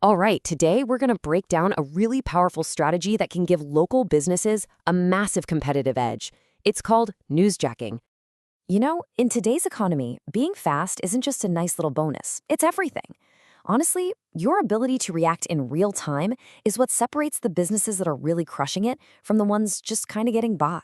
All right, today we're going to break down a really powerful strategy that can give local businesses a massive competitive edge. It's called newsjacking. You know, in today's economy, being fast isn't just a nice little bonus, it's everything. Honestly, your ability to react in real time is what separates the businesses that are really crushing it from the ones just kind of getting by.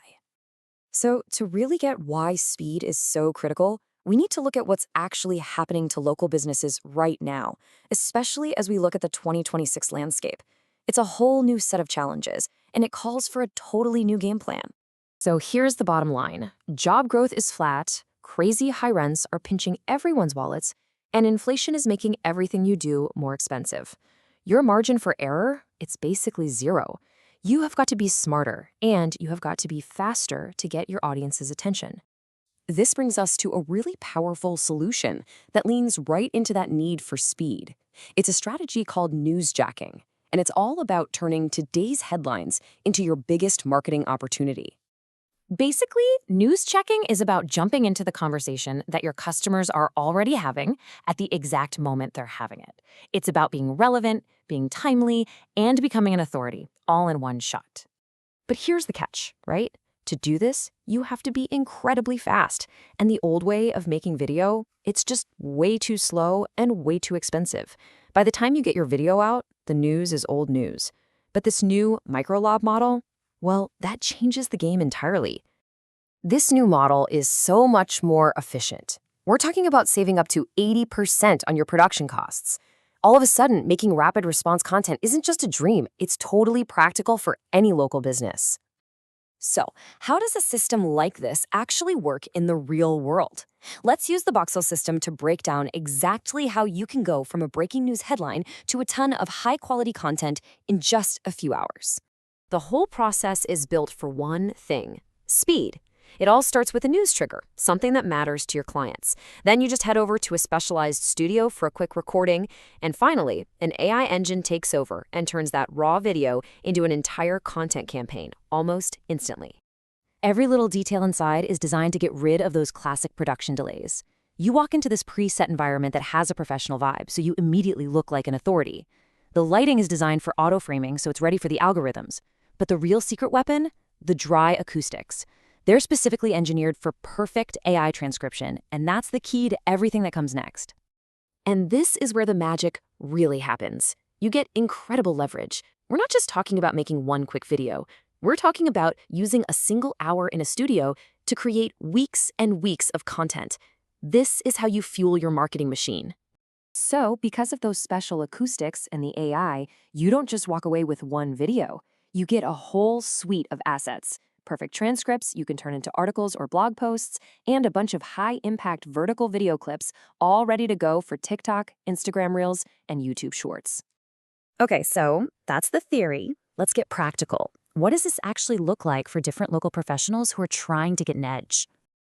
So, to really get why speed is so critical, we need to look at what's actually happening to local businesses right now, especially as we look at the 2026 landscape. It's a whole new set of challenges, and it calls for a totally new game plan. So here's the bottom line. Job growth is flat, crazy high rents are pinching everyone's wallets, and inflation is making everything you do more expensive. Your margin for error, it's basically zero. You have got to be smarter, and you have got to be faster to get your audience's attention. This brings us to a really powerful solution that leans right into that need for speed. It's a strategy called newsjacking, and it's all about turning today's headlines into your biggest marketing opportunity. Basically, newsjacking is about jumping into the conversation that your customers are already having at the exact moment they're having it. It's about being relevant, being timely, and becoming an authority, all in one shot. But here's the catch, right? To do this, you have to be incredibly fast. And the old way of making video, it's just way too slow and way too expensive. By the time you get your video out, the news is old news. But this new microlob model, well, that changes the game entirely. This new model is so much more efficient. We're talking about saving up to 80% on your production costs. All of a sudden, making rapid response content isn't just a dream, it's totally practical for any local business. So, how does a system like this actually work in the real world? Let's use the Voxel system to break down exactly how you can go from a breaking news headline to a ton of high-quality content in just a few hours. The whole process is built for one thing: speed. It all starts with a news trigger, something that matters to your clients. Then you just head over to a specialized studio for a quick recording, and finally, an AI engine takes over and turns that raw video into an entire content campaign, almost instantly. Every little detail inside is designed to get rid of those classic production delays. You walk into this preset environment that has a professional vibe, so you immediately look like an authority. The lighting is designed for auto-framing, so it's ready for the algorithms. But the real secret weapon? The dry acoustics. They're specifically engineered for perfect AI transcription, and that's the key to everything that comes next. And this is where the magic really happens. You get incredible leverage. We're not just talking about making one quick video. We're talking about using a single hour in a studio to create weeks and weeks of content. This is how you fuel your marketing machine. So, because of those special acoustics and the AI, you don't just walk away with one video. You get a whole suite of assets. Perfect transcripts you can turn into articles or blog posts, and a bunch of high-impact vertical video clips all ready to go for TikTok, Instagram Reels, and YouTube Shorts. Okay, so that's the theory. Let's get practical. What does this actually look like for different local professionals who are trying to get an edge?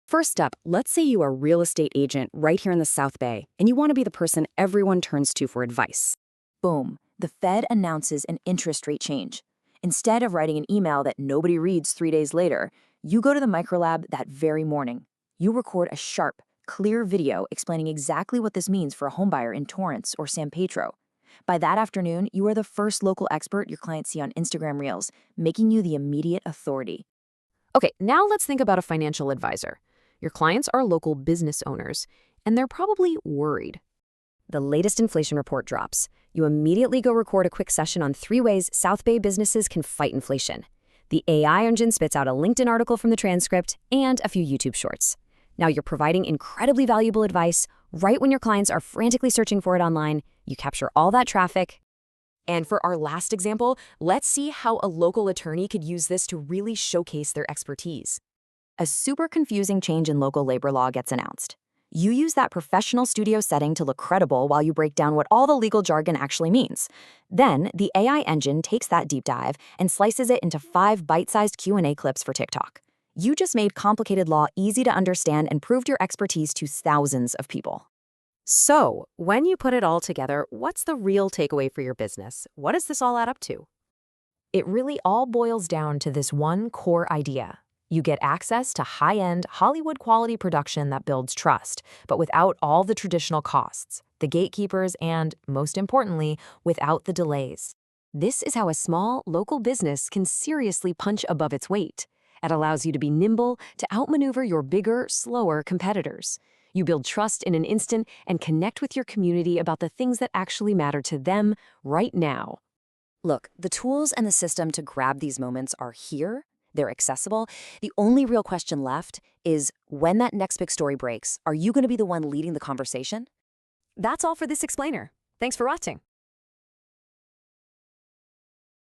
First up, let's say you are a real estate agent right here in the South Bay, and you want to be the person everyone turns to for advice. Boom, the Fed announces an interest rate change. Instead of writing an email that nobody reads 3 days later, you go to the microlab that very morning. You record a sharp, clear video explaining exactly what this means for a homebuyer in Torrance or San Pedro. By that afternoon, you are the first local expert your clients see on Instagram Reels, making you the immediate authority. Okay, now let's think about a financial advisor. Your clients are local business owners, and they're probably worried. The latest inflation report drops. You immediately go record a quick session on 3 ways South Bay businesses can fight inflation. The AI engine spits out a LinkedIn article from the transcript and a few YouTube shorts. Now you're providing incredibly valuable advice right when your clients are frantically searching for it online. You capture all that traffic. And for our last example, let's see how a local attorney could use this to really showcase their expertise. A super confusing change in local labor law gets announced. You use that professional studio setting to look credible while you break down what all the legal jargon actually means. Then, the AI engine takes that deep dive and slices it into 5 bite-sized Q&A clips for TikTok. You just made complicated law easy to understand and proved your expertise to thousands of people. So, when you put it all together, what's the real takeaway for your business? What does this all add up to? It really all boils down to this one core idea. You get access to high-end, Hollywood-quality production that builds trust, but without all the traditional costs, the gatekeepers, and, most importantly, without the delays. This is how a small, local business can seriously punch above its weight. It allows you to be nimble, to outmaneuver your bigger, slower competitors. You build trust in an instant and connect with your community about the things that actually matter to them right now. Look, the tools and the system to grab these moments are here. They're accessible. The only real question left is, when that next big story breaks, are you going to be the one leading the conversation? That's all for this explainer. Thanks for watching.